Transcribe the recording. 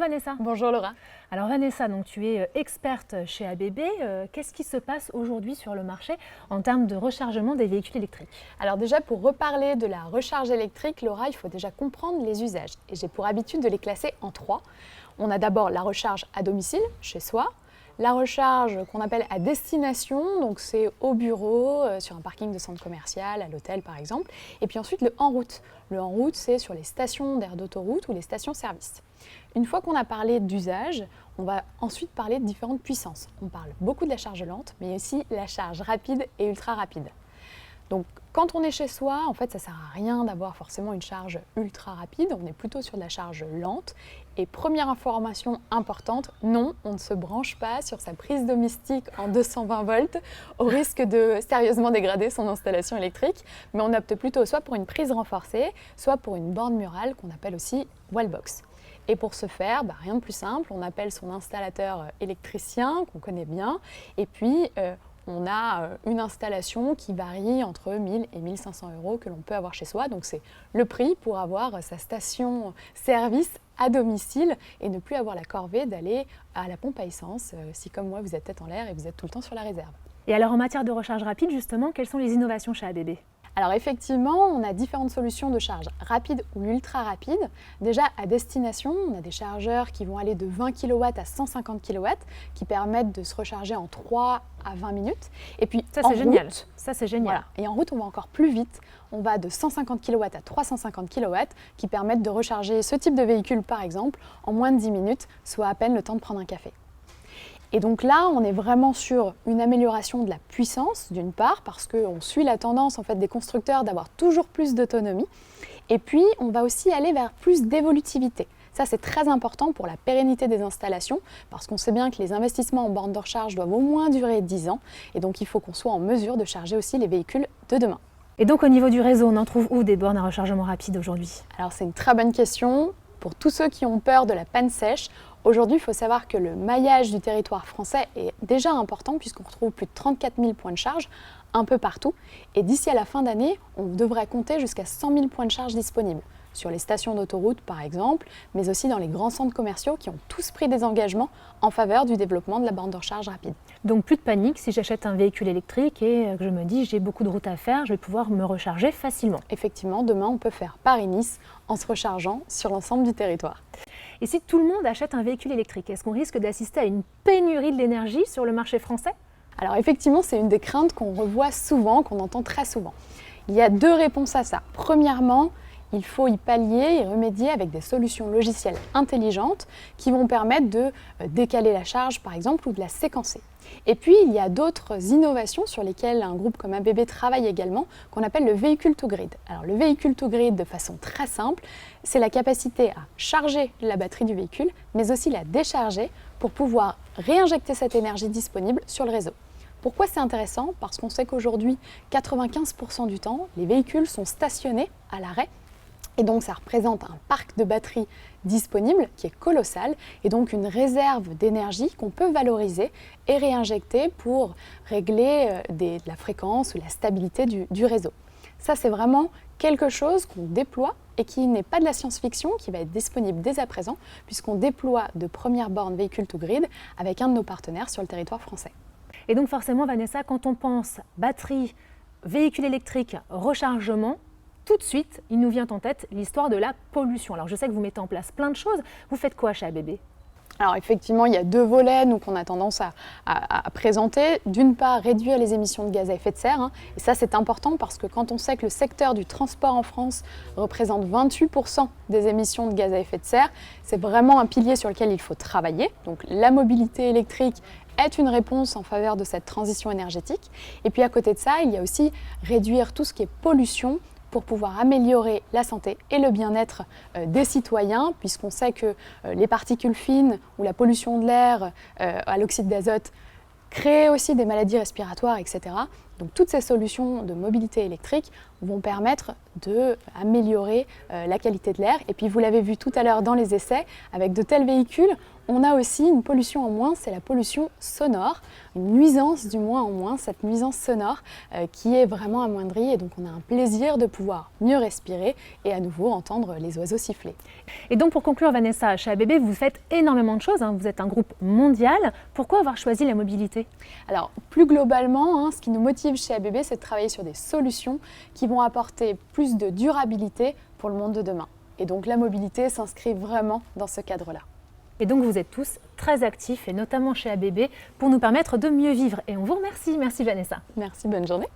Vanessa. Bonjour Laura. Alors Vanessa, donc tu es experte chez ABB. Qu'est-ce qui se passe aujourd'hui sur le marché en termes de rechargement des véhicules électriques? Alors déjà, pour reparler de la recharge électrique, Laura, il faut déjà comprendre les usages. Et j'ai pour habitude de les classer en trois. On a d'abord la recharge à domicile, chez soi. La recharge qu'on appelle à destination, donc c'est au bureau, sur un parking de centre commercial, à l'hôtel par exemple. Et puis ensuite le en route. Le en route, c'est sur les stations d'aire d'autoroute ou les stations-service. Une fois qu'on a parlé d'usage, on va ensuite parler de différentes puissances. On parle beaucoup de la charge lente, mais aussi la charge rapide et ultra rapide. Donc quand on est chez soi, en fait, ça ne sert à rien d'avoir forcément une charge ultra rapide, on est plutôt sur de la charge lente. Et première information importante, non, on ne se branche pas sur sa prise domestique en 220 volts au risque de sérieusement dégrader son installation électrique, mais on opte plutôt soit pour une prise renforcée, soit pour une borne murale qu'on appelle aussi wallbox. Et pour ce faire, rien de plus simple, on appelle son installateur électricien qu'on connaît bien, et puis on a une installation qui varie entre 1000 et 1500 € que l'on peut avoir chez soi. Donc c'est le prix pour avoir sa station-service à domicile et ne plus avoir la corvée d'aller à la pompe à essence si comme moi vous êtes tête en l'air et vous êtes tout le temps sur la réserve. Et alors en matière de recharge rapide justement, quelles sont les innovations chez ABB? Alors effectivement, on a différentes solutions de charge rapide ou ultra rapide. Déjà à destination, on a des chargeurs qui vont aller de 20 kW à 150 kW qui permettent de se recharger en 3 à 20 minutes. Et puis ça c'est génial. Ça c'est génial. Voilà. Et en route, on va encore plus vite. On va de 150 kW à 350 kW qui permettent de recharger ce type de véhicule par exemple en moins de 10 minutes, soit à peine le temps de prendre un café. Et donc là, on est vraiment sur une amélioration de la puissance, d'une part, parce qu'on suit la tendance en fait, des constructeurs d'avoir toujours plus d'autonomie. Et puis, on va aussi aller vers plus d'évolutivité. Ça, c'est très important pour la pérennité des installations, parce qu'on sait bien que les investissements en bornes de recharge doivent au moins durer 10 ans. Et donc, il faut qu'on soit en mesure de charger aussi les véhicules de demain. Et donc, au niveau du réseau, on en trouve où des bornes à rechargement rapide aujourd'hui? Alors, c'est une très bonne question. Pour tous ceux qui ont peur de la panne sèche, aujourd'hui, il faut savoir que le maillage du territoire français est déjà important puisqu'on retrouve plus de 34 000 points de charge un peu partout. Et d'ici à la fin d'année, on devrait compter jusqu'à 100 000 points de charge disponibles sur les stations d'autoroute par exemple, mais aussi dans les grands centres commerciaux qui ont tous pris des engagements en faveur du développement de la borne de recharge rapide. Donc plus de panique si j'achète un véhicule électrique et que je me dis j'ai beaucoup de route à faire, je vais pouvoir me recharger facilement. Effectivement, demain on peut faire Paris-Nice en se rechargeant sur l'ensemble du territoire. Et si tout le monde achète un véhicule électrique, est-ce qu'on risque d'assister à une pénurie de l'énergie sur le marché français? Alors effectivement, c'est une des craintes qu'on revoit souvent, qu'on entend très souvent. Il y a deux réponses à ça. Premièrement, il faut y pallier et remédier avec des solutions logicielles intelligentes qui vont permettre de décaler la charge par exemple ou de la séquencer. Et puis il y a d'autres innovations sur lesquelles un groupe comme ABB travaille également qu'on appelle le véhicule to grid. Alors le véhicule to grid de façon très simple, c'est la capacité à charger la batterie du véhicule mais aussi la décharger pour pouvoir réinjecter cette énergie disponible sur le réseau. Pourquoi c'est intéressant? Parce qu'on sait qu'aujourd'hui 95% du temps les véhicules sont stationnés à l'arrêt. Et donc ça représente un parc de batteries disponible qui est colossal et donc une réserve d'énergie qu'on peut valoriser et réinjecter pour régler de la fréquence ou la stabilité du réseau. Ça c'est vraiment quelque chose qu'on déploie et qui n'est pas de la science-fiction, qui va être disponible dès à présent puisqu'on déploie de premières bornes véhicules to grid avec un de nos partenaires sur le territoire français. Et donc forcément Vanessa, quand on pense batterie, véhicule électrique, rechargement, tout de suite, il nous vient en tête l'histoire de la pollution. Alors je sais que vous mettez en place plein de choses. Vous faites quoi chez ABB? Alors effectivement, il y a deux volets qu'on a tendance à présenter. D'une part, réduire les émissions de gaz à effet de serre. Et ça, c'est important parce que quand on sait que le secteur du transport en France représente 28% des émissions de gaz à effet de serre, c'est vraiment un pilier sur lequel il faut travailler. Donc la mobilité électrique est une réponse en faveur de cette transition énergétique. Et puis à côté de ça, il y a aussi réduire tout ce qui est pollution pour pouvoir améliorer la santé et le bien-être des citoyens, puisqu'on sait que les particules fines ou la pollution de l'air à l'oxyde d'azote créent aussi des maladies respiratoires, etc. Donc toutes ces solutions de mobilité électrique vont permettre d'améliorer la qualité de l'air. Et puis vous l'avez vu tout à l'heure dans les essais, avec de tels véhicules, on a aussi une pollution en moins, c'est la pollution sonore, une nuisance du moins en moins, cette nuisance sonore qui est vraiment amoindrie et donc on a un plaisir de pouvoir mieux respirer et à nouveau entendre les oiseaux siffler. Et donc pour conclure Vanessa, chez ABB vous faites énormément de choses, vous êtes un groupe mondial. Pourquoi avoir choisi la mobilité? Alors plus globalement, ce qui nous motive chez ABB, c'est de travailler sur des solutions qui vont apporter plus de durabilité pour le monde de demain. Et donc la mobilité s'inscrit vraiment dans ce cadre-là. Et donc vous êtes tous très actifs, et notamment chez ABB, pour nous permettre de mieux vivre. Et on vous remercie. Merci Vanessa. Merci, bonne journée.